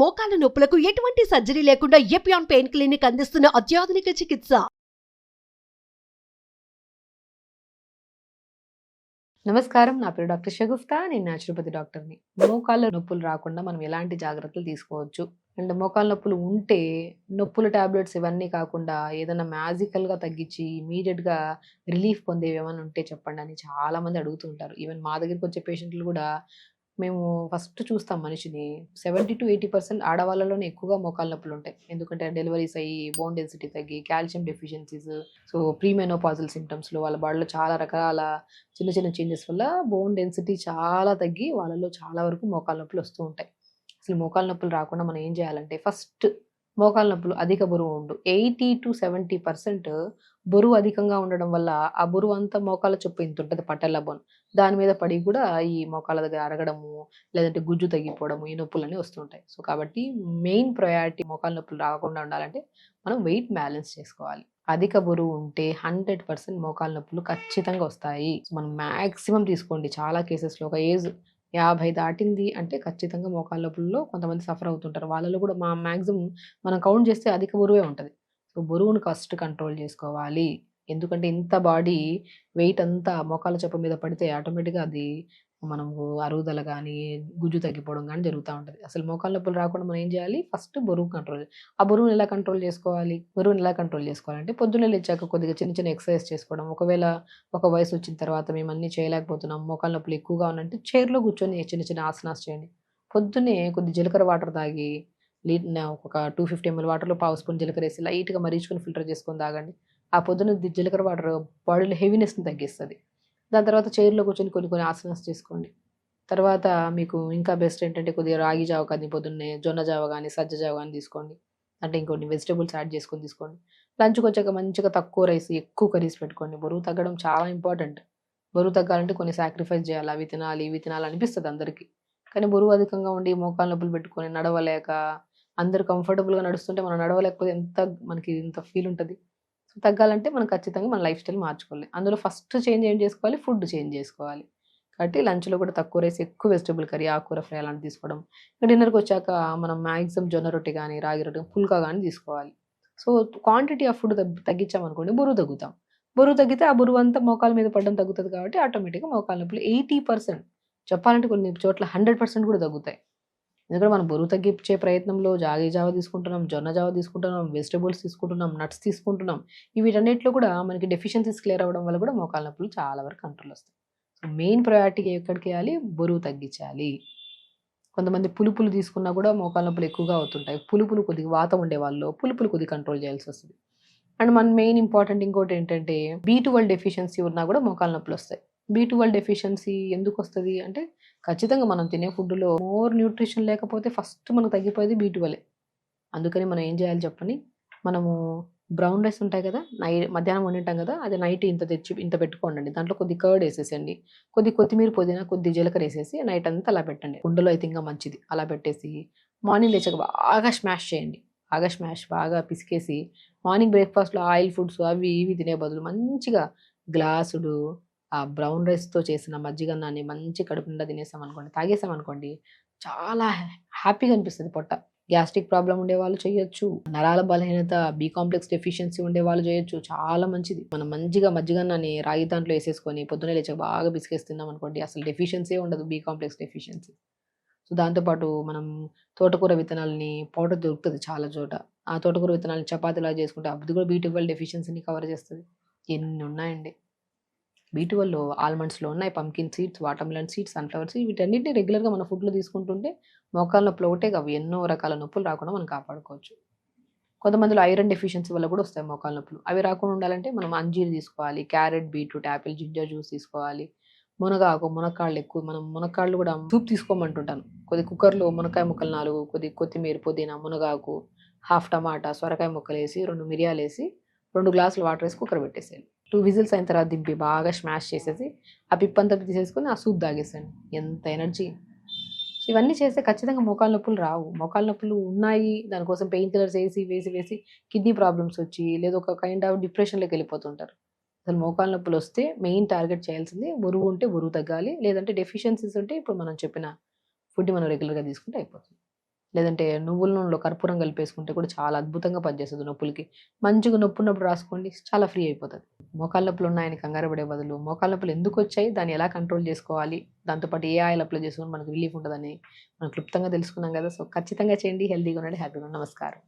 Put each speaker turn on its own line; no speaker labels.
మోకాల నొప్పులకు ఎటువంటి సర్జరీ లేకుండా ఎపియాన్ పెయిన్ క్లినిక్ అందిస్తున్న అత్యాధునిక చికిత్స.
నమస్కారం, నా పేరు డాక్టర్ షగుఫ్తా. నేను న్యాచురోపతి డాక్టర్ని. మోకాళ్ళ నొప్పులు రాకుండా మనం ఎలాంటి జాగ్రత్తలు తీసుకోవచ్చు అండ్ మోకాళ్ళ నొప్పులు ఉంటే నొప్పుల టాబ్లెట్స్ ఇవన్నీ కాకుండా ఏదైనా మ్యాజికల్గా తగ్గించి ఇమీడియట్గా రిలీఫ్ పొందేవి ఏమైనా ఉంటే చెప్పండి అని చాలామంది అడుగుతుంటారు. ఈవెన్ మా దగ్గరికి వచ్చే పేషెంట్లు కూడా మేము ఫస్ట్ చూస్తాం మనిషిని 70-80% ఆడవాళ్ళలోనే ఎక్కువగా మోకాళ్ళ నొప్పులు ఉంటాయి. ఎందుకంటే డెలివరీస్ అయ్యి బోన్ డెన్సిటీ తగ్గి కాల్షియం డెఫిషియన్సీస్, సో ప్రీమెనోపాజల్ సిమ్టమ్స్లో వాళ్ళ బాడీలో చాలా రకాల చిన్న చిన్న చేంజెస్ వల్ల బోన్ డెన్సిటీ చాలా తగ్గి వాళ్ళలో చాలా వరకు మోకాళ్ళ నొప్పులు వస్తూ ఉంటాయి. అసలు మోకాళ్ళ నొప్పులు రాకుండా మనం ఏం చేయాలంటే ఫస్ట్ మోకాళ్ళ నొప్పులు అధిక బరువు ఉండు 80-70% బరువు అధికంగా ఉండడం వల్ల ఆ బరువు అంతా మోకాళ్ళ చొప్పు ఇంత ఉంటుంది పట్టెల్ల బోన్, దాని మీద పడి కూడా ఈ మోకాళ్ళ దగ్గర అరగడము లేదంటే గుజ్జు తగ్గిపోవడము ఈ నొప్పులన్నీ వస్తుంటాయి. సో కాబట్టి మెయిన్ ప్రయారిటీ మోకాళ్ళ నొప్పులు రాకుండా ఉండాలంటే మనం వెయిట్ బ్యాలెన్స్ చేసుకోవాలి. అధిక బరువు ఉంటే 100% మోకాళ్ళ నొప్పులు ఖచ్చితంగా వస్తాయి. మనం మ్యాక్సిమం తీసుకోండి, చాలా కేసెస్లో ఒక ఏజ్ 50 దాటింది అంటే ఖచ్చితంగా మోకాళ్ళ నొప్పుల్లో కొంతమంది సఫర్ అవుతుంటారు. వాళ్ళలో కూడా మ్యాక్సిమం మనం కౌంట్ చేస్తే అధిక బరువే ఉంటుంది. సో బరువును ఫస్ట్ కంట్రోల్ చేసుకోవాలి. ఎందుకంటే ఇంత బాడీ వెయిట్ అంతా మోకాళ్ళ చెప్ప మీద పడితే ఆటోమేటిక్గా అది మనము అరుగుదల కానీ గుజ్జు తగ్గిపోవడం కానీ జరుగుతూ ఉంటుంది. అసలు మోకాళ్ళ నొప్పులు రాకుండా మనం ఏం చేయాలి, ఫస్ట్ బరువు కంట్రోల్. ఆ బరువును ఎలా కంట్రోల్ చేసుకోవాలి, అంటే పొద్దున్నే లేచాక కొద్దిగా చిన్న చిన్న ఎక్సర్సైజ్ చేసుకోవడం. ఒకవేళ ఒక వయసు వచ్చిన తర్వాత మేము అన్నీ చేయలేకపోతున్నాం, మోకాళ్ళ నొప్పులు ఎక్కువగా ఉన్నంటే చైర్లో కూర్చొని చిన్న చిన్న ఆసనాస్ చేయండి. పొద్దున్నే కొద్ది జీలకర్ర వాటర్ తాగి ఒక 250 ml వాటర్లో పావు స్పూన్ జీలకర్ర వేసి లైట్గా మరీచుకొని ఫిల్టర్ చేసుకొని తాగండి. ఆ పొద్దున్న జీలకర్ర వాటర్ బాడీలో హెవీనెస్ని తగ్గిస్తుంది. దాని తర్వాత చైర్లో కూర్చొని కొన్ని కొన్ని ఆసనాస్ చేసుకోండి. తర్వాత మీకు ఇంకా బెస్ట్ ఏంటంటే కొద్దిగా రాగి జావ కానీ పొద్దున్నే జొన్న జావ కానీ సజ్జ జావ కానీ తీసుకోండి. అంటే ఇంకొన్ని వెజిటేబుల్స్ యాడ్ చేసుకొని తీసుకోండి. లంచ్కి వచ్చాక మంచిగా తక్కువ రైస్ ఎక్కువ కర్రీస్ పెట్టుకోండి. బరువు తగ్గడం చాలా ఇంపార్టెంట్. బరువు తగ్గాలంటే కొన్ని సాక్రిఫైస్ చేయాలి. అవి తినాలి ఇవి తినాలి అనిపిస్తుంది అందరికీ. కానీ బరువు అధికంగా ఉండి మోకాళ్ళ నొప్పులు పెట్టుకొని నడవలేక అందరూ కంఫర్టబుల్గా నడుస్తుంటే మనం నడవలేకపోతే మనకి ఇంత ఫీల్ ఉంటుంది. సో తగ్గాలంటే మనం ఖచ్చితంగా మన లైఫ్ స్టైల్ మార్చుకోవాలి. అందులో ఫస్ట్ చేంజ్ ఏం చేసుకోవాలి, ఫుడ్ చేంజ్ చేసుకోవాలి. కాబట్టి లంచ్లో కూడా తక్కువ రైస్ ఎక్కువ వెజిటబుల్ కర్రీ ఆకుకూర ఫ్రై అలాంటివి తీసుకోవడం. డిన్నర్కి వచ్చాక మనం మ్యాక్సిమం జొన్న రొట్టె కానీ రాగి రొట్టె పుల్కా కానీ తీసుకోవాలి. సో క్వాంటిటీ ఆఫ్ ఫుడ్ తగ్గించామనుకోండి బరువు తగ్గుతాం. బరువు తగ్గితే ఆ బరువు అంతా మోకాల మీద పడడం తగ్గుతుంది. కాబట్టి ఆటోమేటిక్గా మోకాల నొప్పులు 80%, చెప్పాలంటే కొన్ని చోట్ల 100% కూడా తగ్గుతాయి. ఎందుకంటే మనం బరువు తగ్గించే ప్రయత్నంలో జాగి జావ తీసుకుంటున్నాం, జొన్న జావ తీసుకుంటున్నాం, వెజిటబుల్స్ తీసుకుంటున్నాం, నట్స్ తీసుకుంటున్నాం. వీటన్నిటిలో కూడా మనకి డెఫిషియన్సీస్ క్లియర్ అవ్వడం వల్ల కూడా మోకాళ్ళ నొప్పులు చాలా వరకు కంట్రోల్ వస్తాయి. సో మెయిన్ ప్రయారిటీ ఎక్కడికి వేయాలి, బరువు తగ్గించాలి. కొంతమంది పులుపులు తీసుకున్నా కూడా మోకాళ్ళ నొప్పులు ఎక్కువగా అవుతుంటాయి. పులుపులు కొద్దిగా వాతం ఉండే వాళ్ళు పులుపులు కొద్దిగా కంట్రోల్ చేయాల్సి వస్తుంది. అండ్ మన మెయిన్ ఇంపార్టెంట్ ఇంకోటి ఏంటంటే B12 డెఫిషియన్సీ ఉన్నా కూడా మోకాళ్ళ నొప్పులు వస్తాయి. B12 డెఫిషియన్సీ ఎందుకు వస్తుంది అంటే ఖచ్చితంగా మనం తినే ఫుడ్లో మోర్ న్యూట్రిషన్ లేకపోతే ఫస్ట్ మనకు తగ్గిపోయేది B12. అందుకని మనం ఏం చేయాలి చెప్పండి, మనము బ్రౌన్ రైస్ ఉంటాయి కదా, మధ్యాహ్నం వండింటాం కదా, అది నైట్ ఇంత పెట్టుకోండి. దాంట్లో కొద్ది కర్డ్ వేసేసండి, కొద్ది కొత్తిమీర పుదీనా కొద్ది జీలకర్ర వేసేసి నైట్ అంతా అలా పెట్టండి. కుండలో అయితే ఇంకా మంచిది. అలా పెట్టేసి మార్నింగ్ లేచాక బాగా స్మాష్ చేయండి. బాగా పిసికేసి మార్నింగ్ బ్రేక్ఫాస్ట్లో ఆయిల్ ఫుడ్స్ అవి ఇవి తినే బదులు మంచిగా గ్లాసుడు ఆ బ్రౌన్ రైస్తో చేసిన మజ్జిగన్నాన్ని మంచి కడుపు నిండా తాగేసామనుకోండి చాలా హ్యాపీగా అనిపిస్తుంది పొట్ట. గ్యాస్ట్రిక్ ప్రాబ్లం ఉండే వాళ్ళు చేయొచ్చు, నరాల బలహీనత B కాంప్లెక్స్ డెఫిషియన్సీ ఉండే వాళ్ళు చేయొచ్చు, చాలా మంచిది. మనం మంచిగా మజ్జిగన్నాన్ని రాగి దాంట్లో వేసేసుకొని పొద్దున్నే లేచాక బాగా బిస్కెట్స్ తిన్నాం అనుకోండి అసలు డెఫిషియన్సీ ఉండదు, B కాంప్లెక్స్ డెఫిషియన్సీ. సో దాంతోపాటు మనం తోటకూర విత్తనాలని పౌడర్ దొరుకుతుంది చాలా చోట. ఆ తోటకూర విత్తనాలని చపాతీలా చేసుకుంటే అది కూడా B12 డెఫిషియన్సీని కవర్ చేస్తుంది. ఎన్ని ఉన్నాయండి. B12 ఆల్మండ్స్లో ఉన్నాయి, pumpkin seeds, watermelon seeds, sunflower seeds, వీటన్నిటిని రెగ్యులర్గా మన ఫుడ్లో తీసుకుంటుంటే మోకాళ్ళ నొప్పులు ఒకటే కావు ఎన్నో రకాల నొప్పులు రాకుండా మనం కాపాడుకోవచ్చు. కొంతమందిలో ఐరన్ డెఫిషియన్సీ వల్ల కూడా వస్తాయి మోకాళ్ళ నొప్పులు. అవి రాకుండా ఉండాలంటే మనం అంజీర్ తీసుకోవాలి, carrot, beetroot, Apple, ginger juice తీసుకోవాలి. మునక్కాళ్ళు ఎక్కువ, మనం మునక్కాళ్ళు కూడా సూప్ తీసుకోమంటుంటాను. కొద్ది కుక్కర్లో మునక్కాయ ముక్కలు 4, కొద్ది కొత్తిమీర, పుదీనా, మునగాకు, హాఫ్ టమాటా, సొరకాయ ముక్కలు వేసి 2 మిరియాలు వేసి 2 గ్లాసులు వాటర్ వేసి కుక్కర్ పెట్టేసేయండి. 2 విజిల్స్ అయిన తర్వాత దింపి బాగా స్మాష్ చేసేసి ఆ పిప్పంతా తీసేసుకొని ఆ సూప్ తాగేసండి. ఎంత ఎనర్జీ. ఇవన్నీ చేస్తే ఖచ్చితంగా మోకాళ్ళ నొప్పులు రావు. మోకాళ్ళ నొప్పులు ఉన్నాయి, దానికోసం పెయిన్ కిల్లర్స్ వేసి కిడ్నీ ప్రాబ్లమ్స్ వచ్చి లేదా ఒక కైండ్ ఆఫ్ డిప్రెషన్లోకి వెళ్ళిపోతుంటారు. అసలు మోకాళ్ళ నొప్పులు వస్తే మెయిన్ టార్గెట్ చేయాల్సింది బరువు ఉంటే బరువు తగ్గాలి, లేదంటే డెఫిషియన్సీస్ ఉంటే ఇప్పుడు మనం చెప్పిన ఫుడ్ మనం రెగ్యులర్గా తీసుకుంటే అయిపోతుంది. లేదంటే నువ్వుల నూనెలో కర్పూరం కలిపేసుకుంటే కూడా చాలా అద్భుతంగా పనిచేస్తుంది నొప్పులకి. మంచిగా నొప్పి ఉన్నప్పుడు రాసుకోండి, చాలా ఫ్రీ అయిపోతుంది. మోకాళ్ళ నొప్పులు ఉన్నాయని కంగారు పడే బదులు మోకాళ్ళ నొప్పులు ఎందుకు వచ్చాయి, దాన్ని ఎలా కంట్రోల్ చేసుకోవాలి, దాంతోపాటు ఏ ఆయిల్ అప్లై చేసుకుని మనకు రిలీఫ్ ఉంటుందని మనం క్లుప్తంగా తెలుసుకున్నాం కదా. సో ఖచ్చితంగా చేయండి, హెల్తీగా ఉండండి, హ్యాపీగా ఉండండి. నమస్కారం.